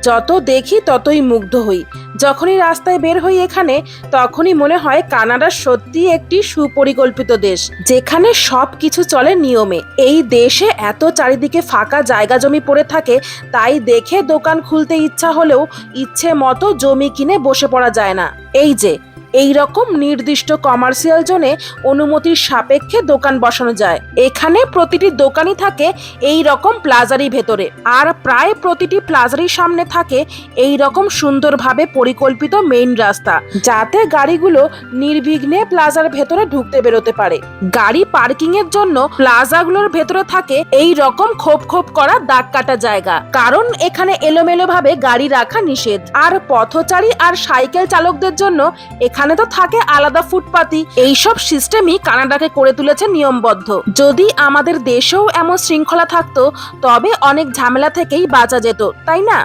যত দেখি ততই মুগ্ধ হই। যখনই রাস্তায় বের হই এখানে, তখনই মনে হয় কানাডা সত্যি একটি সুপরিকল্পিত দেশ, যেখানে সবকিছু চলে নিয়মে। এই দেশে এত চারিদিকে ফাঁকা জায়গা জমি পড়ে থাকে, তাই দেখে দোকান খুলতে ইচ্ছা হলেও ইচ্ছে মতো জমি কিনে বসে পড়া যায় না। এই রকম নির্দিষ্ট কমার্শিয়াল জোনে অনুমতির সাপেক্ষে দোকান বসানো যায়। এখানে প্রতিটি দোকানই থাকে এই রকম প্লাজারই ভেতরে, আর প্রায় প্রতিটি প্লাজারই সামনে থাকে এই রকম সুন্দরভাবে পরিকল্পিত মেইন রাস্তা, যাতে গাড়িগুলো নির্বিঘ্নে প্লাজার ভেতরে ঢুকতে বেরোতে পারে। গাড়ি পার্কিং এর জন্য প্লাজাগুলোর ভেতরে থাকে এই রকম খোপ খোপ করা দাগ কাটা জায়গা, কারণ এখানে এলোমেলো ভাবে গাড়ি রাখা নিষেধ। আর পথচারী আর সাইকেল চালকদের জন্য এখানে তো থাকে আলাদা ফুটপাতি। এইসব সিস্টেমই কানাডাকে করে তুলেছে নিয়মবদ্ধ। যদি আমাদের দেশেও এমন শৃঙ্খলা থাকতো, তবে অনেক ঝামেলা থেকেই বাঁচা যেত, তাই না?